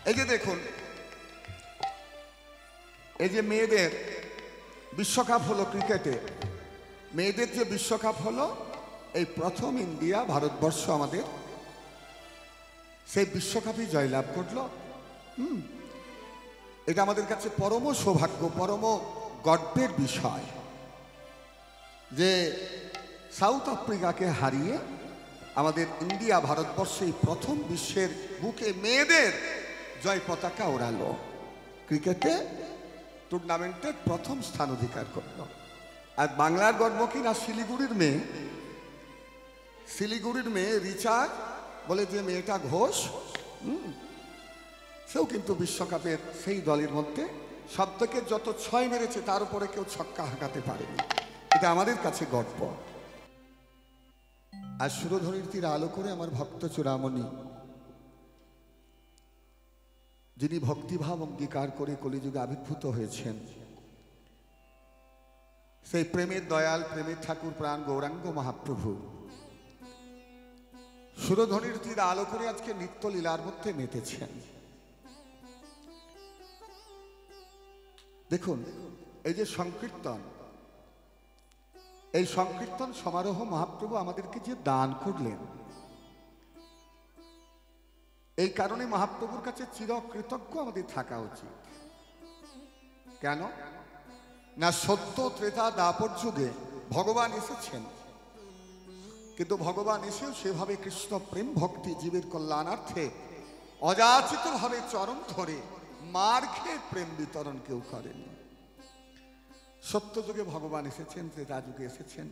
এই যে দেখুন, এই যে মেয়েদের বিশ্বকাপ হলো ক্রিকেটে, মেয়েদের যে বিশ্বকাপ হলো, এই প্রথম ইন্ডিয়া ভারতবর্ষ আমাদের সেই বিশ্বকাপই জয়লাভ করলো। এটা আমাদের কাছে পরম সৌভাগ্য, পরম গর্বের বিষয় যে সাউথ আফ্রিকাকে হারিয়ে আমাদের ইন্ডিয়া ভারতবর্ষে প্রথম বিশ্বের বুকে মেয়েদের জয় পতাকা ওড়ালো, ক্রিকেটে টুর্নামেন্টের প্রথম স্থান অধিকার করলো। আর বাংলার গর্ব কি না, শিলিগুড়ির মেয়ে রিচা বলে যে মেয়েটা ঘোষ, সেও কিন্তু বিশ্বকাপের সেই দলের মধ্যে সব থেকে যত ছয় মেরেছে তার উপরে কেউ ছক্কা হাঁকাতে পারেনি। এটা আমাদের কাছে গর্ব। আর সুরধনীর তীর আলো করে আমার ভক্ত চূড়ামণি, যিনি ভক্তিভাব অঙ্গীকার করে কলিযুগে আবির্ভূত হয়েছেন, সেই প্রেমের দয়াল, প্রেমের ঠাকুর প্রাণ গৌরাঙ্গ মহাপ্রভু সুরধনীর তীর আলো করে আজকে নিত্য লীলার মধ্যে মেতেছেন। দেখুন, এই যে সংকীর্তন, এই সংকীর্তন সমারোহ মহাপ্রভু আমাদেরকে যে দান করলেন, এই কারণে মহাপ্রভুর কাছে চিরকৃতজ্ঞ আমাদের থাকা উচিত। কেন না, সত্য ত্রেতা দ্বাপর যুগে ভগবান এসেছেন, কিন্তু ভগবান এসেও সেভাবে কৃষ্ণ প্রেম ভক্তি জীবের কল্যাণার্থে অযাচিত ভাবে চরণ ধরে মার খেয়ে প্রেম বিতরণ কেউ করেনি। সত্য যুগে ভগবান এসেছেন, ত্রেতা যুগে এসেছেন,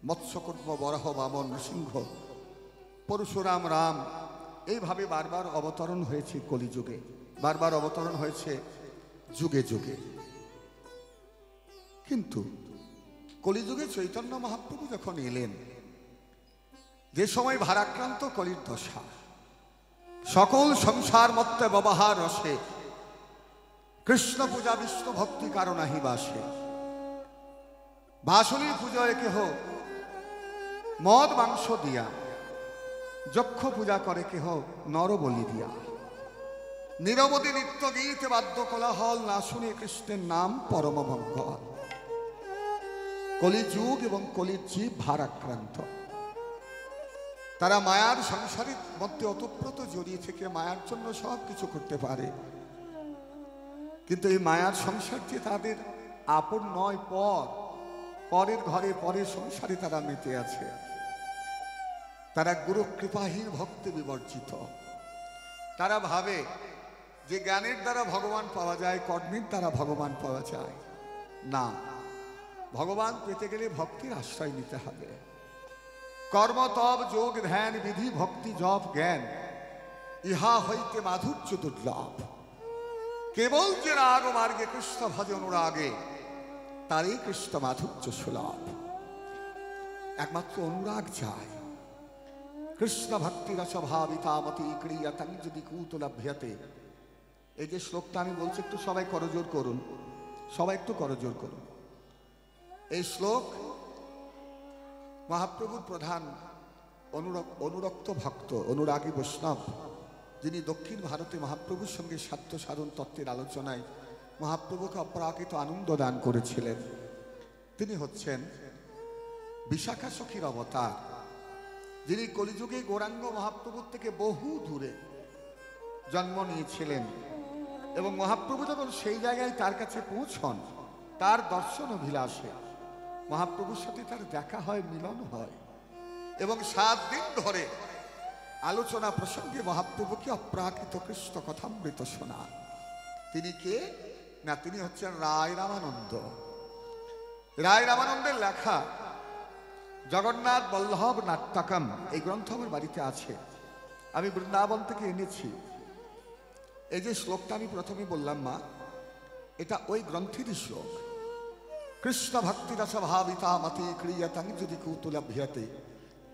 মৎস্যকূর্ম, বরাহ, বামন, নৃসিংহ, পরশুরাম, রাম, এইভাবে বারবার অবতরণ হয়েছে কলিযুগে, বারবার অবতরণ হয়েছে যুগে যুগে। কিন্তু কলিযুগে চৈতন্য মহাপ্রভু যখন এলেন, যে সময় ভারাক্রান্ত কলির দশা, সকল সংসার মত্তে ব্যবহার রসে, কৃষ্ণ পূজা বিষ্ণু ভক্তি কারণাহি বাসে, বাসুলী পূজায় কেহ মদ মাংস দিয়া, যক্ষ পূজা করে কেহ নর বলি দিয়া, নিরবধি নিত্য গীত বাদ্য কোলাহল, না শুনে কৃষ্ণের নাম পরম মঙ্গল। কলিযুগ এবং কলির জীব ভারাক্রান্ত, তারা মায়ার সংসারের মধ্যে অতপ্রত জড়িয়ে থেকে মায়ার জন্য সব কিছু করতে পারে, কিন্তু এই মায়ার সংসারটি তাদের আপন নয়, পরের ঘরে পরের সংসারে তারা মেতে আছে। তারা গুরু কৃপাহীন ভক্তি বিবর্জিত। তারা ভাবে যে জ্ঞানের দ্বারা ভগবান পাওয়া যায়, কর্মের দ্বারা ভগবান পাওয়া যায় না। ভগবান পেতে গেলে ভক্তির আশ্রয় নিতে হবে। কর্ম, তপ, যোগ, ধ্যান, বিধি, ভক্তি, জপ, জ্ঞান, ইহা হইতে মাধুর্য দুর্লভ। কেবল যে রাগ মার্গে কৃষ্ণ ভজ অনুরাগে, তারই কৃষ্ণ মাধুর্য সুলভ। একমাত্র অনুরাগ চায়। কৃষ্ণ ভক্তি রসভাবিতামতি ক্রিয়াতাং যদি কুতলভ্যতে। এই যে শ্লোকটা আমি বলছি, একটু সবাই করজোর করুন, সবাই একটু করজোর করুন। এই শ্লোক মহাপ্রভুর প্রধান অনুরক্ত ভক্ত, অনুরাগী বৈষ্ণব, যিনি দক্ষিণ ভারতে মহাপ্রভুর সঙ্গে সাধ্য সাধন তত্ত্বের আলোচনায় মহাপ্রভুকে অপ্রাকৃত আনন্দ দান করেছিলেন, তিনি হচ্ছেন বিশাখা সখীর অবতার, যিনি কলিযুগে গৌরাঙ্গ মহাপ্রভুর থেকে বহু দূরে জন্ম নিয়েছিলেন। এবং মহাপ্রভু যখন সেই জায়গায় তার কাছে পৌঁছন, তার দর্শন অভিলাষে মহাপ্রভুর সাথে তার দেখা হয়, মিলন হয়, এবং 7 দিন ধরে আলোচনা প্রসঙ্গে মহাপ্রভুকে অপ্রাকৃত কৃষ্ণ কথামৃত শোনান। তিনি কে না, তিনি হচ্ছেন রায় রামানন্দ। রায় রামানন্দের লেখা জগন্নাথ বল্লভ নাট্যকম, এই গ্রন্থ আমার বাড়িতে আছে, আমি বৃন্দাবন থেকে এনেছি। এই যে শ্লোকটা আমি প্রথমে বললাম মা, এটা ওই গ্রন্থেরই শ্লোক। কৃষ্ণ ভক্তি রসভাবিতামতি ক্রিয়াতাং যদি কুতুলভ্যতে,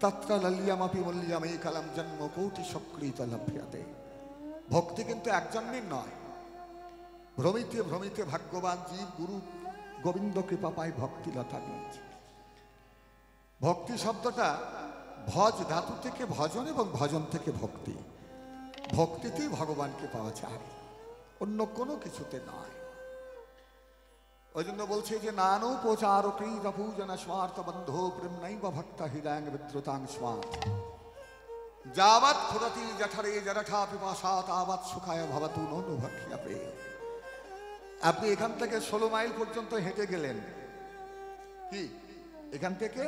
তত্র ললিয়ামপি মূল্যমে কালম জন্ম কোটি সক্রিয়ত লভ্যতে। ভক্তি কিন্তু এক জন্মের নয়। ভ্রমিতে ভ্রমিতে ভাগ্যবান জীব গুরু গোবিন্দ কৃপা পায় ভক্তি লতা বীজ। ভক্তি শব্দটা ভজ ধাতু থেকে ভজন এবং ভজন থেকে ভক্তি, ভক্তিতেই ভগবানকে পাওয়া যায়। অন্য কোনো কিছুতে নয়। ওই জন্য বলছে যে নানোপচার কৃত পূজন স্মার্ত বন্ধো প্রেম নাইব ভক্ত হৃদয়াং বিদ্রুতাং স্মার্ত যাবৎ ক্ষুরতি জঠরে জরঠা পিপাসা তাবৎ সুখায় ভবতু ননু ভক্ষ্যাপে। আপনি এখান থেকে 16 মাইল পর্যন্ত হেঁটে গেলেন, কি এখান থেকে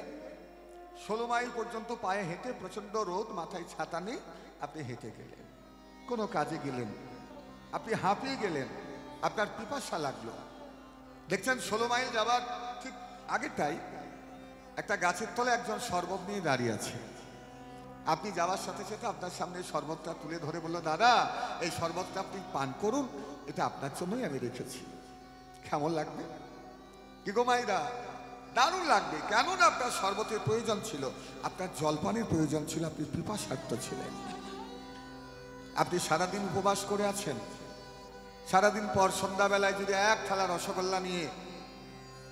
16 মাইল পর্যন্ত পায়ে হেঁটে, প্রচন্ড রোদ, মাথায় ছাতা নেই, আপনি হেঁটে গেলেন, কোনো কাজে গেলেন, আপনি হাঁপিয়ে গেলেন, আপনার পিপাসা লাগলো। দেখছেন 16 মাইল যাবার ঠিক আগেটাই একটা গাছের তলে একজন শরবত নিয়ে দাঁড়িয়ে আছে। আপনি যাওয়ার সাথে সাথে আপনার সামনে শরবতটা তুলে ধরে বলল, দাদা এই শরবতটা আপনি পান করুন, এটা আপনার জন্যই আমি রেখেছি। কেমন লাগবে? কি গো মাইরা, দারুণ লাগবে। কেননা আপনার শরবতের প্রয়োজন ছিল, আপনার জলপানের প্রয়োজন ছিল, আপনি পিপাসার্ত ছিলেন। আপনি সারাদিন উপবাস করে আছেন, সারাদিন পর সন্ধ্যাবেলায় যদি এক থালা রসগোল্লা নিয়ে,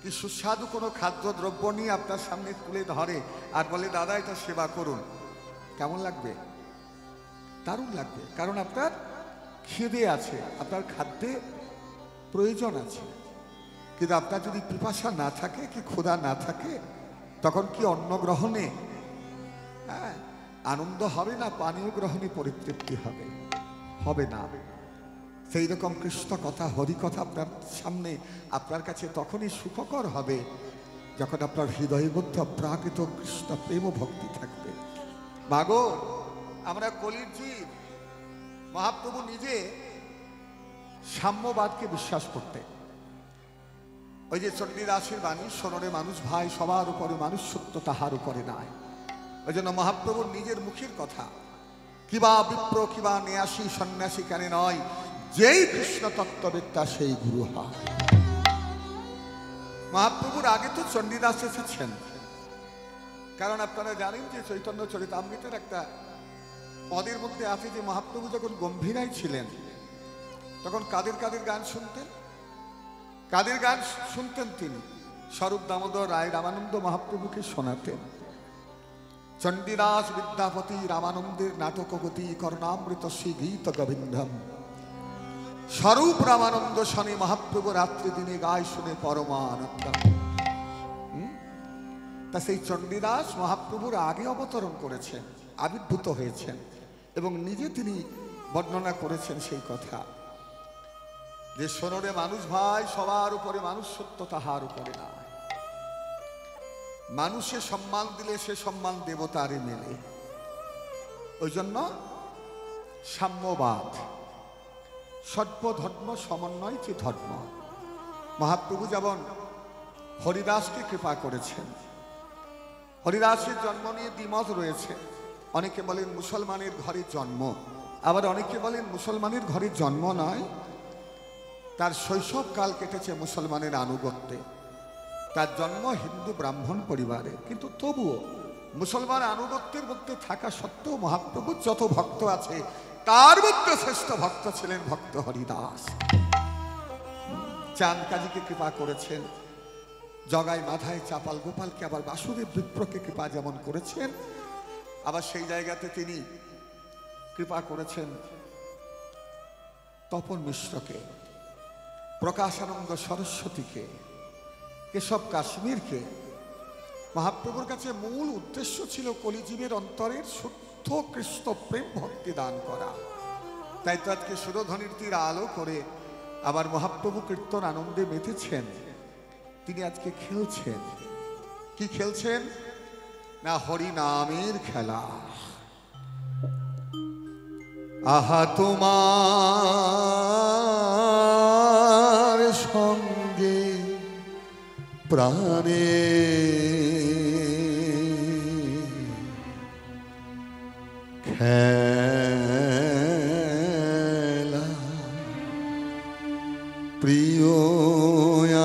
কি সুস্বাদু কোনো খাদ্য দ্রব্য নিয়ে আপনার সামনে তুলে ধরে আর বলে, দাদা এটা সেবা করুন, কেমন লাগবে? দারুণ লাগবে। কারণ আপনার খিদে আছে, আপনার খাদ্যে প্রয়োজন আছে। কিন্তু আপনার যদি পিপাসা না থাকে, কি ক্ষুধা না থাকে, তখন কি অন্ন গ্রহণে আনন্দ হবে না, পানীয় গ্রহণে পরিতৃপ্তি হবে? হবে না। সেই রকম কৃষ্ণ কথা, হরি কথা আপনার সামনে, আপনার কাছে তখনই সুখকর হবে যখন আপনার হৃদয়ের মধ্যে অপ্রাকৃত কৃষ্ণ প্রেম ভক্তি থাকবে। মাগো, আমরা কলির জীব। মহাপ্রভু নিজে সাম্যবাদকে বিশ্বাস করতেন। ওই যে চণ্ডীদাসের বাণী, সোনরে মানুষ ভাই, সবার উপরে মানুষ সত্য, তাহার উপরে নাই। ওই জন্য মহাপ্রভুর নিজের মুখের কথা, কিবা বিপ্র কিবা নেয়াসী সন্ন্যাসী কেন নয়, যেই কৃষ্ণ তত্ত্ববেত্তা সেই গুরু হয়। মহাপ্রভুর আগে তো চণ্ডীদাস এসেছেন। কারণ আপনারা জানেন যে চৈতন্য চরিতামৃতের একটা পদের মধ্যে আছে যে মহাপ্রভু যখন গম্ভীরাই ছিলেন, তখন কাদের কাদের গান শুনতেন? কাদের গান শুনতেন? তিনি স্বরূপ দামোদর রায় রামানন্দ মহাপ্রভুকে শোনাতেন। চণ্ডীদাস বিদ্যাপতি রামানন্দের নাটকগতি কর্ণামৃত শ্রী গীত গোবিন্দম। স্বরূপ রামানন্দ শনি মহাপ্রভু রাত্রি দিনে গায় শুনে পরমানন্দ। তা সেই চণ্ডীদাস মহাপ্রভুর আগে অবতরণ করেছেন, আবির্ভূত হয়েছেন এবং নিজে তিনি বর্ণনা করেছেন সেই কথা যে সোনরে মানুষ ভাই, সবার উপরে মানুষ সত্য, তাহার উপরে না। মানুষে সম্মান দিলে সে সম্মান দেবতারে মেলে। ওই জন্য সাম্যবাদ, সর্বধর্ম সমন্বয় যে ধর্ম। মহাপ্রভু যেমন হরিদাসকে কৃপা করেছেন। হরিদাসের জন্ম নিয়ে দ্বিমত রয়েছে। অনেকে বলেন মুসলমানের ঘরে জন্ম, আবার অনেকে বলেন মুসলমানের ঘরে জন্ম নয়, তার শৈশবকাল কেটেছে মুসলমানের আনুগত্যে। তার জন্ম হিন্দু ব্রাহ্মণ পরিবারে, কিন্তু তবুও মুসলমান আনুগত্যের মধ্যে থাকা সত্ত্বেও মহাপ্রভুর যত ভক্ত আছে তার মধ্যে শ্রেষ্ঠ ভক্ত ছিলেন ভক্ত হরিদাস। চাঁদ কাজীকে কৃপা করেছেন, জগাই মাথায় চাপাল গোপালকে, আবার বাসুদেব বিপ্রকে কৃপা যেমন করেছেন, আবার সেই জায়গাতে তিনি কৃপা করেছেন তপন মিশ্রকে, প্রকাশানন্দ সরস্বতীকে, কেশব কাশ্মীরকে। মহাপ্রভুর কাছে মূল উদ্দেশ্য ছিল কলিজীবের অন্তরের শুদ্ধ কৃষ্ণ প্রেম ভক্তি দান করা। তাই তো আজকে সুরধ্বনির তীর আলো করে আবার মহাপ্রভু কীর্তন আনন্দে মেতেছেন। তিনি আজকে খেলছেন, কি খেলছেন না? হরি নামের খেলা। আহা তোমার সঙ্গে প্রাণে খেলা, প্রিয়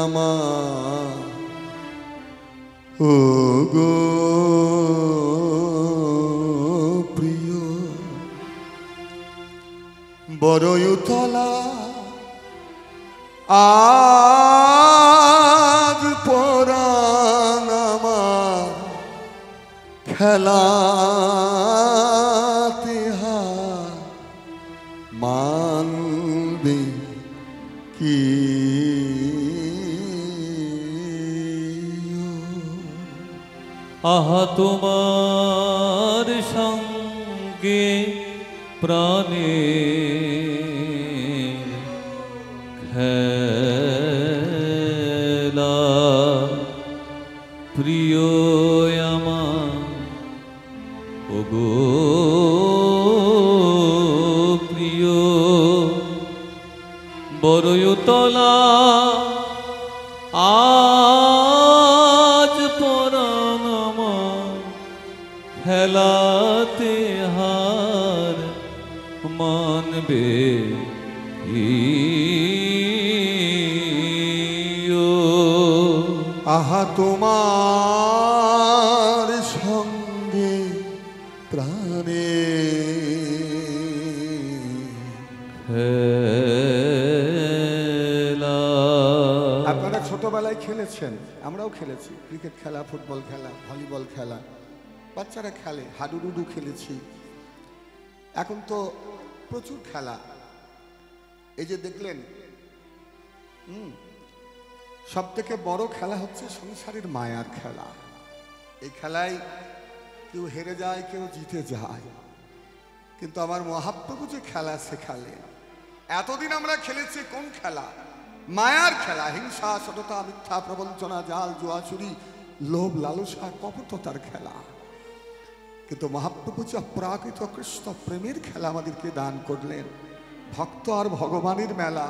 আমার ও গো প্রিয়, বড়ইতলা আজ পরাণ আমার খেলাতে হার মানবে কি আহা তোমার সঙ্গে প্রাণে খেলা প্রিয় আমার ওগো প্রিয় বড়য়তলা আজ পরাণ আমার খেলাতে হার মানবে আহা তোমার সঙ্গে প্রাণে আপনারা ছোটবেলায় খেলেছেন, আমরাও খেলেছি, ক্রিকেট খেলা, ফুটবল খেলা, ভলিবল খেলা, বাচ্চারা খেলে, হাডুডুডু খেলেছি। এখন তো প্রচুর খেলা। এই যে দেখলেন, সব থেকে বড় খেলা হচ্ছে সংসারের মায়ার খেলা। এই খেলায় কেউ হেরে যায়, কেউ জিতে যায়, কিন্তু আমার মহাপ্রভু যে খেলা শেখালেন, এতদিন আমরা খেলেছি কোন খেলা? মায়ার খেলা। হিংসা, সততা, মিথ্যা, প্রবঞ্চনা, জাল, জুয়া, চুরি, লোভ, লালসা, কপটতার খেলা। কিন্তু মহাপ্রভু যে অপ্রাকৃত কৃষ্ণ প্রেমের খেলা আমাদেরকে দান করলেন। ভক্ত আর ভগবানের মেলা,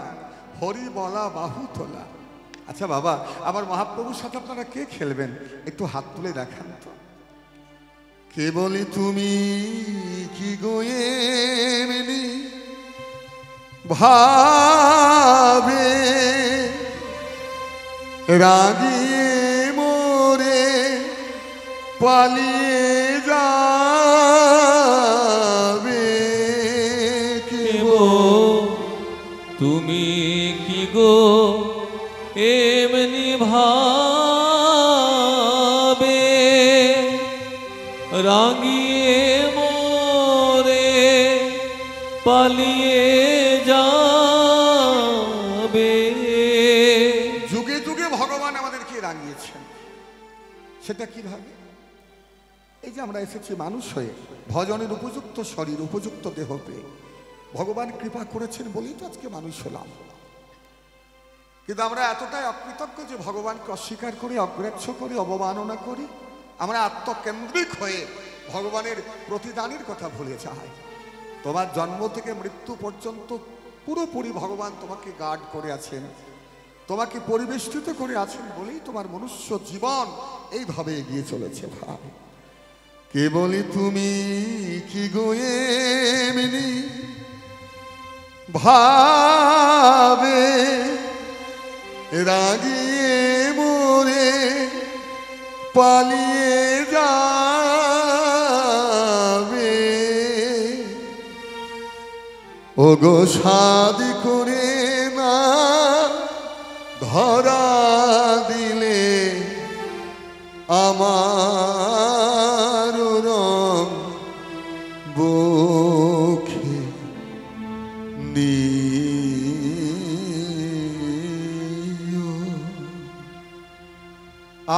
হরি বলা বাহু তোলা। আচ্ছা বাবা, আমার মহাপ্রভুর সাথে আপনারা কে খেলবেন? একটু হাত তুলে দেখান তো। কে বলি তুমি কি গোয়েমনি ভাবে রাগিয়ে মোরে পালিয়ে যাবে। কে তুমি কি গো এমনি ভাবে রাগিয়ে মোরে পালিয়ে যাবে। যুগে যুগে ভগবান আমাদেরকে রাগিয়েছেন, সেটা কিভাবে? এই যে আমরা এসেছি মানুষ হয়ে, ভজনের উপযুক্ত শরীর, উপযুক্ত দেহ পেয়ে ভগবান কৃপা করেছেন বলেই তো আজকে মানুষ হলাম। কিন্তু আমরা এতটাই অকৃতজ্ঞ যে ভগবানকে অস্বীকার করি, অগ্রাহ্য করি, অবমাননা করি। আমরা আত্মকেন্দ্রিক হয়ে ভগবানের প্রতিদানের কথা ভুলে যাই। তোমার জন্ম থেকে মৃত্যু পর্যন্ত পুরোপুরি ভগবান তোমাকে গার্ড করে আছেন, তোমাকে পরিবেষ্টিত করে আছেন বলেই তোমার মনুষ্য জীবন এইভাবে এগিয়ে চলেছে। ভাই, কে বলি তুমি কি গোয়েমনি ভাবে রাগিয়ে মোরে পালিয়ে যাবে। ওগো শাদি করে না ধরা দিলে আমার রং বুকে নিও।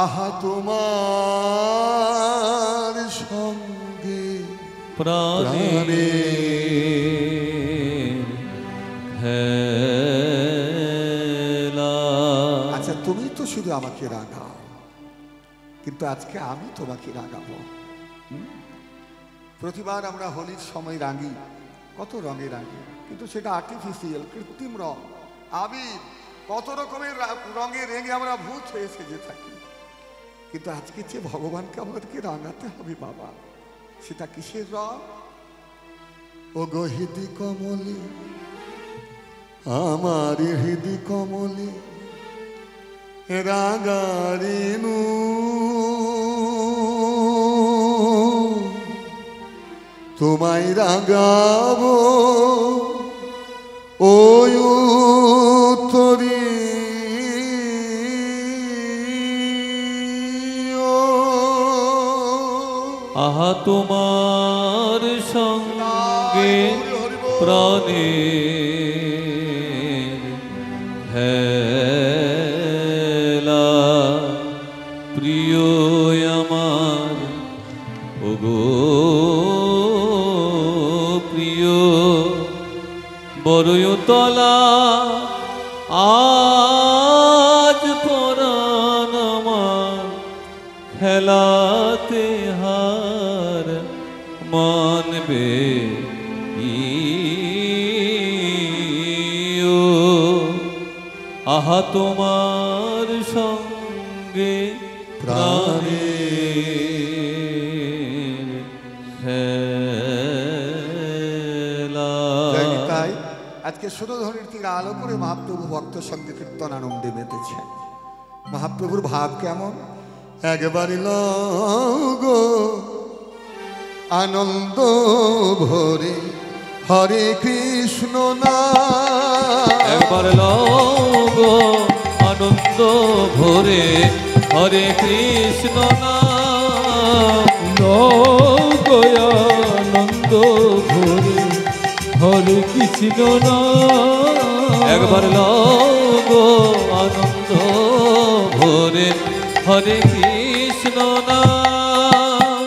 আহা তোমার সঙ্গে প্রাণে খেলা। আচ্ছা, তুমি তো শুধু আমাকে রাগাও, কিন্তু আজকে আমি তোমাকে রাগাবো। প্রতিবার আমরা হোলির সময় রাঙি, কত রঙে রাঙি, কিন্তু সেটা আর্টিফিশিয়াল, কৃত্রিম রং, আবির, কত রকমের রঙে রেঙে আমরা ভূত হয়ে সেজে থাকি। কিন্তু আজকে যে ভগবানকে আমাদেরকে রাঙাতে হবে বাবা, সেটা কিসের রং? ও গো হৃদি কমলে, আমার হৃদি কমলে রাগারিনু তোমায় রাগাবো ওই উত্তরি। আহা তোমার সঙ্গে প্রাণে বরুতলা আজ পরাণ আমার খেলাতে হার মানবে ইও। আহা তোমার সঙ্গে প্রাণের খেলা। তাই আজকে সুরধনির তীরে আলো করে মহাপ্রভু ভক্ত সঙ্গে কীর্তন আনন্দে মেতেছেন। মহাপ্রভুর ভাব কেমন? একবার লগো আনন্দ ভরে হরে কৃষ্ণ নাম। একবার লগো আনন্দ ভরে হরে কৃষ্ণ নাম। লগো আনন্দ ভরে হরে কৃষ্ণ নাম। একবার লগো আনন্দ ভরে হরে কৃষ্ণ নাম।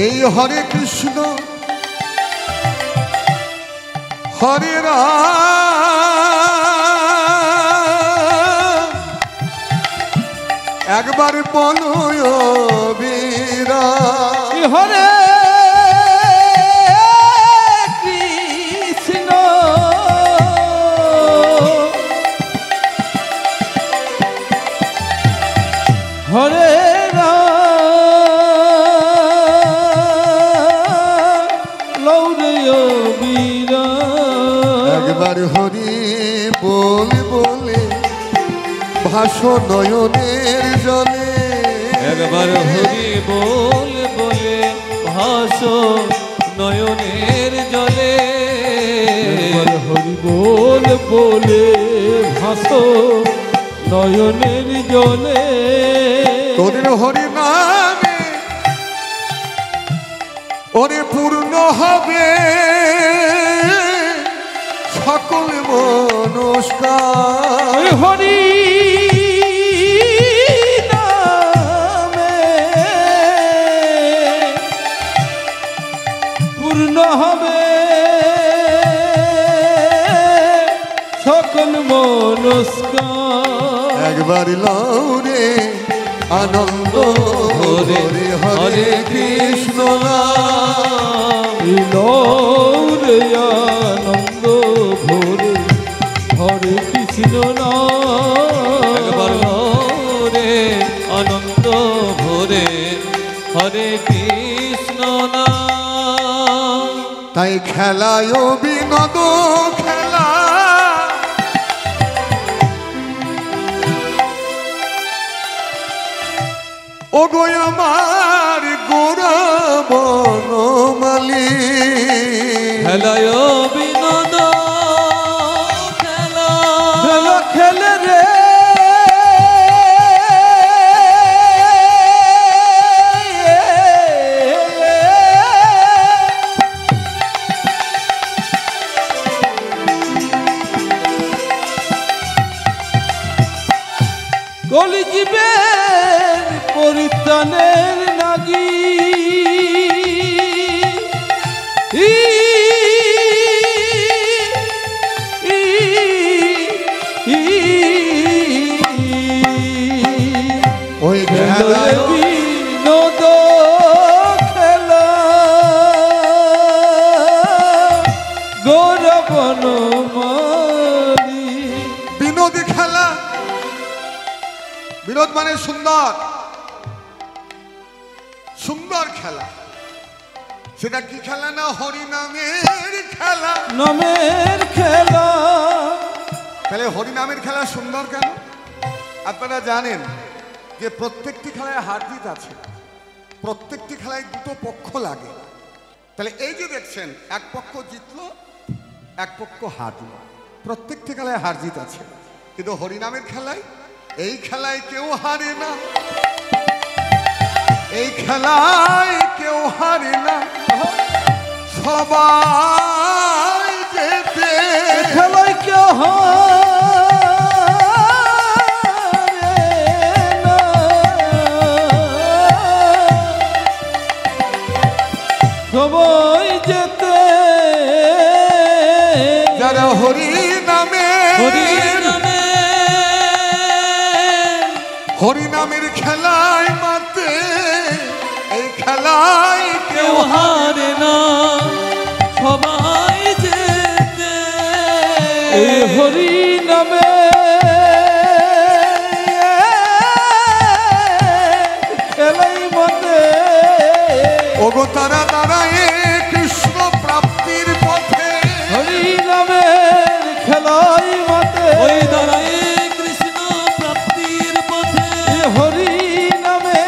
এই হরে কৃষ্ণ হরে রাম একবার বলয় বীরা। হরে কৃষ্ণ হরে একবার হরি বলে বলে ভাস নয়নের জলে। একবার হরি বল বলে ভাস নয়নের জলে। হরি বল বলে ভাস নয়নের জলে। তোদের হরি নামে ওরে পূর্ণ হবে সকল মনস্কার। হরি নামে পূর্ণ হবে সকল মনস্কার। একবার লৌরে আনন্দ হরে হরে কৃষ্ণ নাম। লৌরে আনন্দ ভরে হরে কৃষ্ণ নাম। একবার রে আনন্দ ভরে হরে কৃষ্ণ নাম। তাই খেলায় বিনোদ খেলা ও গো আমার গোরা বনমালী। খেলায় বিনোদ খেলা খেলা খেলে রে কলিজীবের পরিত্রাণের নাগী ওই খেলায় বিনোদ খেলা গৌরব বনমালী। বিনোদ খেলা, বিনোদ মানে সুন্দর, সুন্দর খেলা। সেটা কি খেলা না? হরি নামের খেলা। নামের খেলা। তাহলে হরি নামের খেলা সুন্দর কেন? আপনারা জানেন যে প্রত্যেকটি খেলায় হার জিত আছে, প্রত্যেকটি খেলায় দুটো পক্ষ লাগে। তাহলে এই যে দেখছেন এক পক্ষ জিতলো এক পক্ষ হারলো, প্রত্যেকটি খেলায় হার জিত আছে। কিন্তু হরিনামের খেলায়, এই খেলায় কেউ হারে না, এই খেলায় কেউ হারে না, সবাই যেতে খেলায় কেউ সবাই যেতে যারা হরি নামে হরি নামে হরি নামের খেলায় মাতে এই খেলায় কেউ হারে না সবাই যেতে এই হরি নামে খেলাই মতে ওগো তারা দাঁড়ায় কৃষ্ণ প্রাপ্তির পথে হরি নামে খেলাই মতে ওই দাঁড়ায় কৃষ্ণ প্রাপ্তির পথে হরি নামে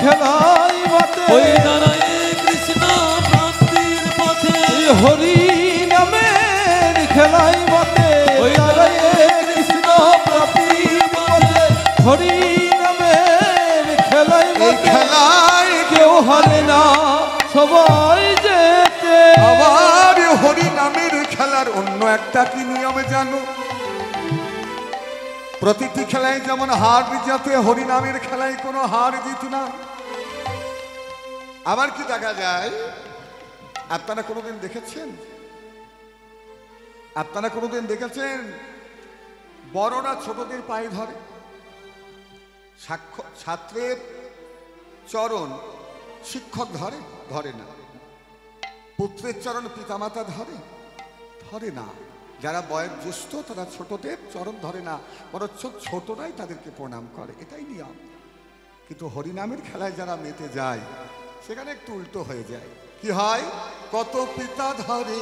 খেলাই মতে ওই দাঁড়ায় কৃষ্ণ প্রাপ্তির পথে হরি নামে খেলাই মতে ওই দাঁড়ায় কৃষ্ণ প্রাপ্তির পথে হরি নামে খেলাই এই মতে খেলায় কেউ হারে না সবাই যেতে আবার হরি নামের খেলার অন্য একটা কি নিয়মে জানো? প্রতিটি খেলায় যেমন হার জিতে হরি নামের খেলায় কোনো হার জিত না। আবার কি দেখা যায়, আপনারা কোনোদিন দেখেছেন বড়রা ছোটদের পায়ে ধরে, ছাত্রের চরণ শিক্ষক ধরে না, পুত্রের চরণ পিতামাতা ধরে না, যারা বয়োজ্যেষ্ঠ তারা ছোটদের চরণ ধরে না, বরঞ্চ ছোটরাই তাদেরকে প্রণাম করে, এটাই নিয়ম। কিন্তু হরিনামের খেলায় যারা মেতে যায় সেখানে একটু উল্টো হয়ে যায়। কি হয়? কত পিতা ধরে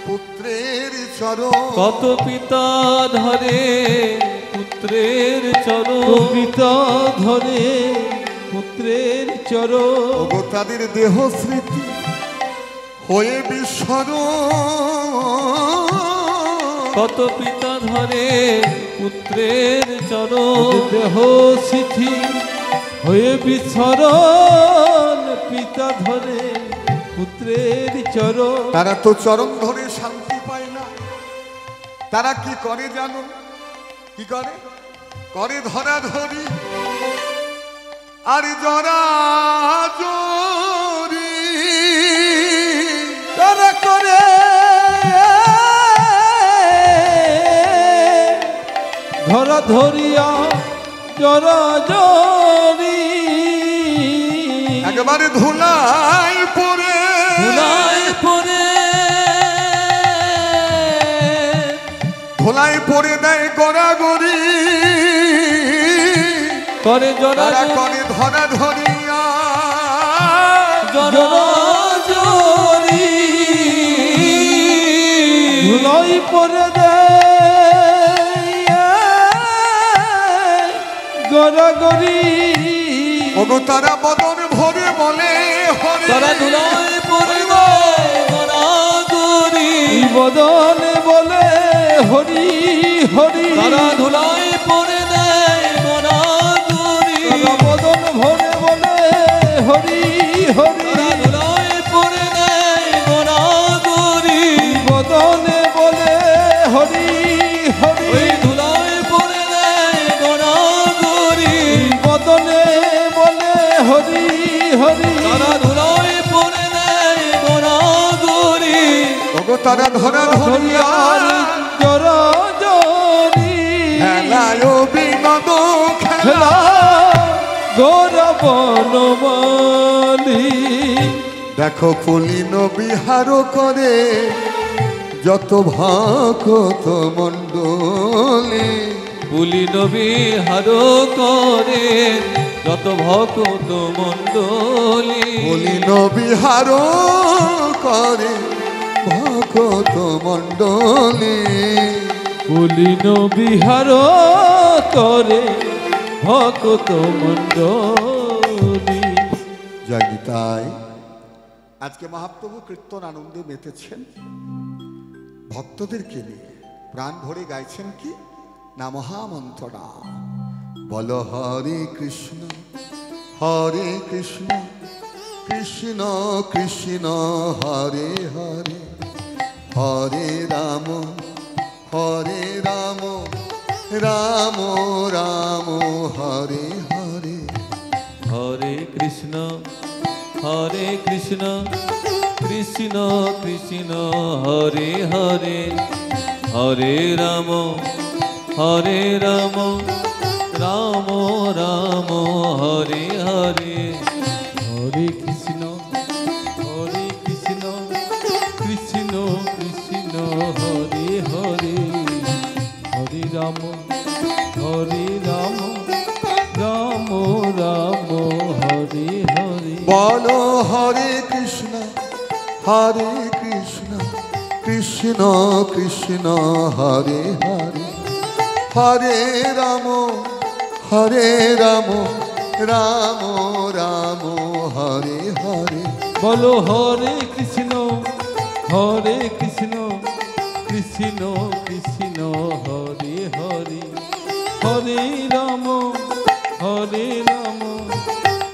পুত্রের চরণ, কত পিতা ধরে পুত্রের চরণ, পিতা ধরে পুত্রের চরণ ওগো তাদের দেহ স্মৃতি হয়ে বিস্মরণ, কত পিতা ধরে পুত্রের চরণ, দেহ সিথি হয়ে বিস্মরণ পিতা ধরে পুত্রের চরণ তারা তো চরণ ধরে শান্তি পায় না। তারা কি করে জানো? কি করে ধরা ধরি আর জরা জরি, তারা করে ধরা ধরিয়া জরা জরি একেবারে ধুলাই পড়ে ধুলায় পড়ে ধুলাই পড়ে দেয় গড়াগড়ি, করে জরা তারা করে ধরা ধরিয়া জরা জরি, ধুলাই পরে দেয় গড়াগড়ি ওগো তারা বদন ভরে বলে হরে, তারা ধুলায় পড়িবে গড়া গড়ি, বদনে বলে হরি হরি তারা ধুলায় পড়ে দেয় গড়া গড়ি, তারা বদন ভরে বলে হরি হরি তারা ধুলায় পড়ে দেয় গড়া গড়ি, বদনে বলে হরি হরি ওই ধুলায় পড়ে দেয় গড়া গড়ি, বদনে বলে হরি হরি তারা ধুলায় পড়ে দেয় গড়া গড়ি, ওগো তারা ধরা ধরিয়া জরা জরি খেলায় বিনোদ খেলা, খেলা গোরা বনমালী দেখো পুলিন বিহার করে যত ভক্ত মণ্ডলী, পুলিন বিহার করে যত ভক্ত মণ্ডলী, পুলিন বিহার করে ভক্ত মণ্ডলী, পুলিন বিহার করে ভক্ত মণ্ডলী জয় গীতায়। আজকে মহাপ্রভু কীর্তন আনন্দে মেতেছেন, ভক্তদেরকে নিয়ে প্রাণ ভরে গাইছেন কি না মহামন্ত্রণা, বল হরে কৃষ্ণ কৃষ্ণ কৃষ্ণ হরে হরে, হরে রাম রাম রাম হরে হরে, হরে কৃষ্ণ কৃষ্ণ কৃষ্ণ হরে হরে, হরে রাম রাম রাম হরে হরে। হরে কৃষ্ণ কৃষ্ণ কৃষ্ণ হরে হরে। হরে রাম রাম রাম হরে হরে। বলো হরে কৃষ্ণ কৃষ্ণ কৃষ্ণ হরে হরে। হরে রাম রাম রাম হরে হরে। বলো হরে কৃষ্ণ কৃষ্ণ কৃষ্ণ হরে হরে। হরে রাম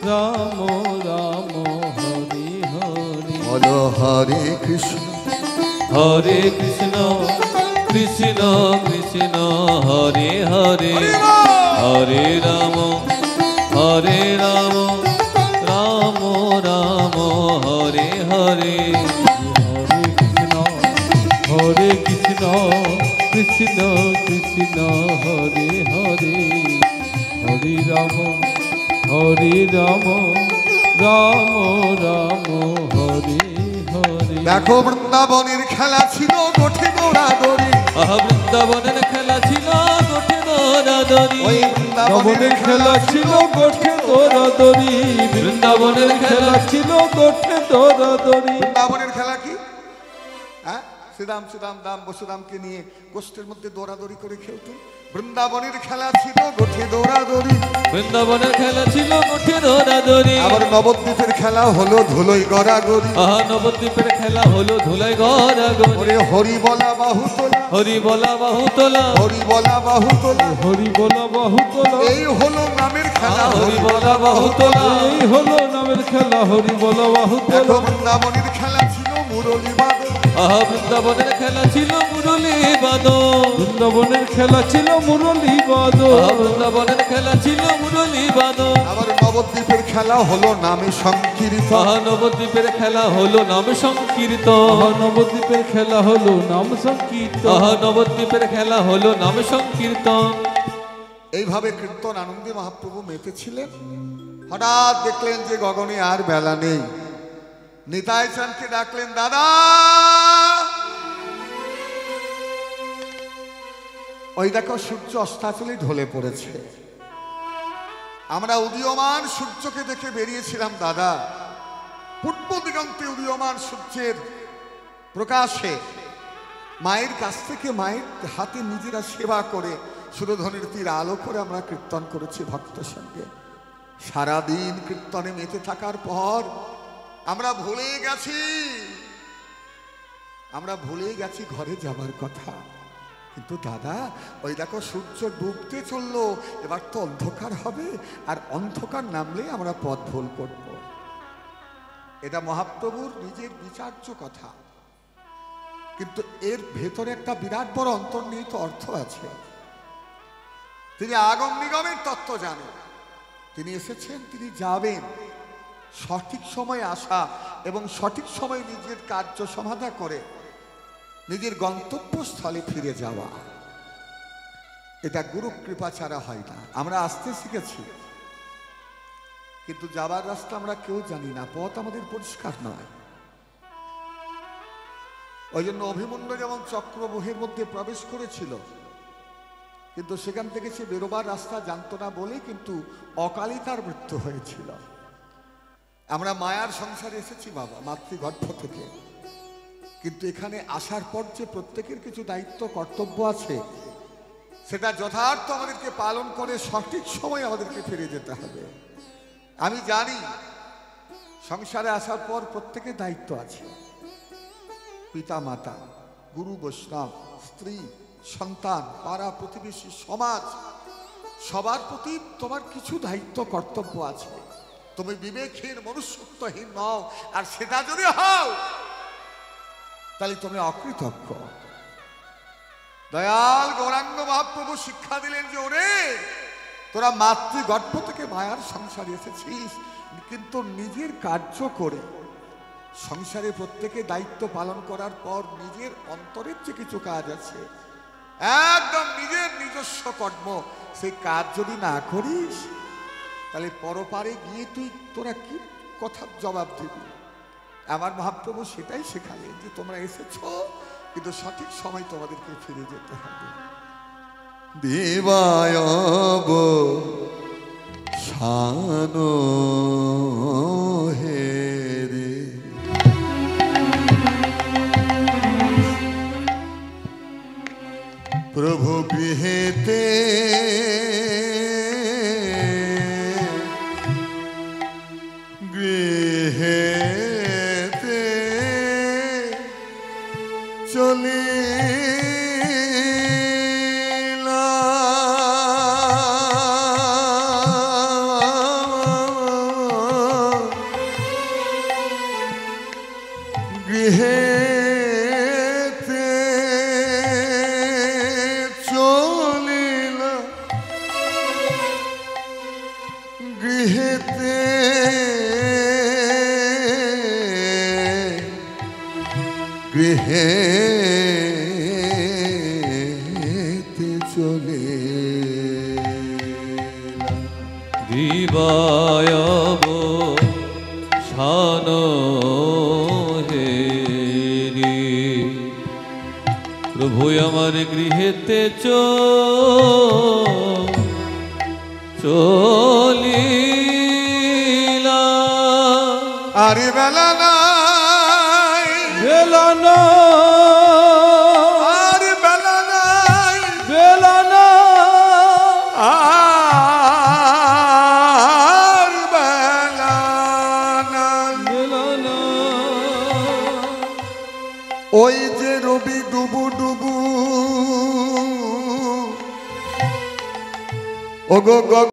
রাম রাম হরে হরে। বলো হরে কৃষ্ণ কৃষ্ণ কৃষ্ণ হরে হরে। হরে রাম রাম রাম হরে হরে। হরে কৃষ্ণ কৃষ্ণ কৃষ্ণ হরে হরে। হরে রাম রাম রাম হরে হরে। দেখো বৃন্দাবনের খেলা ছিল গোঠে দৌড়াদৌড়ি। বৃন্দাবনের খেলা ছিল গোঠে দৌড়াদৌড়ি। ওই বৃন্দাবনের খেলা ছিল গোঠে দৌড়াদৌড়ি। বৃন্দাবনের খেলা ছিল গোঠে দৌড়াদৌড়ি। বৃন্দাবনের খেলা কি? হ্যাঁ, শ্রীরাম দাম বসুরামকে নিয়ে গোষ্ঠের মধ্যে দৌড়াদৌড়ি করে খেলতেন। বৃন্দাবনের খেলা ছিল গোঠে দৌড়াদৌড়ি। বৃন্দাবনের খেলা ছিল গোঠে দৌড়াদৌড়ি। আবার নবদ্বীপের খেলা হলো ধুলোই গড়াগড়ি। নবদ্বীপের খেলা হলো ধুলাই গড়াগড়ি। ওরে হরি বলা বাহু তোলা, হরি বলা বাহু তোলা, হরি বলা বাহু তোলা, হরি বলা বাহু তোলা। এই হলো নামের খেলা। হরি বলা বাহু তোলা, এই হলো নামের খেলা। হরি বলা বাহু তোলা। বৃন্দাবনের খেলা ছিল মুরলী বাদন। বৃন্দাবনের খেলা ছিল মুরলী বাদন। বৃন্দাবনের খেলা ছিল মুরলী বাদন। বৃন্দাবনের খেলা ছিল মুরলী বাদন। আবার নবদ্বীপের খেলা হলো নামে সংকীর্তন। নবদ্বীপের খেলা হলো নাম সংকীর্তন। নবদ্বীপের খেলা হলো নাম সংকীর্তন। নবদ্বীপের খেলা হলো নাম সংকীর্তন। এইভাবে কীর্তন আনন্দে মহাপ্রভু মেতেছিলেন। হঠাৎ দেখলেন যে গগনে আর বেলা নেই। নিতাই চাঁদকে ডাকলেন, দাদা। ওই দেখো সূর্য অস্তাচলে ঢলে পড়েছে। আমরা উদীয়মান সূর্যকে দেখে বেরিয়েছিলাম দাদা। পূর্ব দিগন্তে উদীয়মান সূর্যের প্রকাশে মায়ের কাছ থেকে মায়ের হাতে নিজেরা সেবা করে সুরধনের তীর আলো করে আমরা কীর্তন করেছি ভক্তের সঙ্গে। সারাদিন কীর্তনে মেতে থাকার পর আমরা ভুলে গেছি ঘরে যাবার কথা। কিন্তু দাদা, ওই দেখো সূর্য ডুবতে চললো। এবার তো অন্ধকার হবে, আর অন্ধকার নামলে আমরা পথ ভুল করব। এটা মহাপ্রভুর নিজের বিচার্য কথা, কিন্তু এর ভেতরে একটা বিরাট বড় অন্তর্নিহিত অর্থ আছে। তিনি আগম নিগমের তত্ত্ব জানেন। তিনি এসেছেন, তিনি যাবেন। সঠিক সময়ে আসা এবং সঠিক সময়ে নিজের কার্য সমাধা করে নিজের গন্তব্যস্থলে ফিরে যাওয়া, এটা গুরু কৃপা ছাড়া হয় না। আমরা আসতে শিখেছি, কিন্তু যাবার রাস্তা আমরা কেউ জানি না। পথ আমাদের পরিষ্কার নয়। ওই জন্য অভিমন্যু যেমন চক্রবহের মধ্যে প্রবেশ করেছিল, কিন্তু সেখান থেকে সে বেরোবার রাস্তা জানতো না বলে কিন্তু অকালে তার মৃত্যু হয়েছিল। আমরা মায়ার সংসারে এসেছি বাবা, মাতৃগর্ভ থেকে, কিন্তু এখানে আসার পর যে প্রত্যেকের কিছু দায়িত্ব কর্তব্য আছে, সেটা যথার্থ আমাদেরকে পালন করে সঠিক সময় আমাদেরকে ফিরে যেতে হবে। আমি জানি সংসারে আসার পর প্রত্যেকের দায়িত্ব আছে। পিতা মাতা, গুরু বৈষ্ণব, স্ত্রী, সন্তান, পাড়া প্রতিবেশী, সমাজ, সবার প্রতি তোমার কিছু দায়িত্ব কর্তব্য আছে। তুমি বিবেকহীন, মনুষ্যত্বহীন নও। আর সেটা যদি হও তাহলে তুমি অকৃতজ্ঞ। দয়াল গৌরাঙ্গ মহাপ্রভু শিক্ষা দিলেন যে ওরে, তোরা মাতৃগর্ভ থেকে মায়ার সংসারে এসেছিস, কিন্তু নিজের কার্য করে সংসারে প্রত্যেকে দায়িত্ব পালন করার পর নিজের অন্তরের যে কিছু কাজ আছে একদম নিজের নিজস্ব কর্ম, সেই কাজ যদি না করিস তাহলে পরপারে গিয়ে তোরা কি কথার জবাব দিবি? আমার মহাপ্রভু সেটাই শেখালেন যে তোমরা এসেছো, কিন্তু সঠিক সময় তোমাদেরকে ফিরে যেতে হবে। দেবায়ব শানো হে রে, প্রভু গৃহেতে গৃহেতে চলি গৃহেতে চলিল, গৃহেতে গৃহেতে চলিল। দিবায়ব শানো হে রে, প্রভু আমার গৃহেতে চলিলা। আরে বেলা নাই, বেলা না, আরে বেলা নাই, বেলা না, আর বেলা নাই। বেলা না। ওই যে রবি ডুবু ডুবু ওগো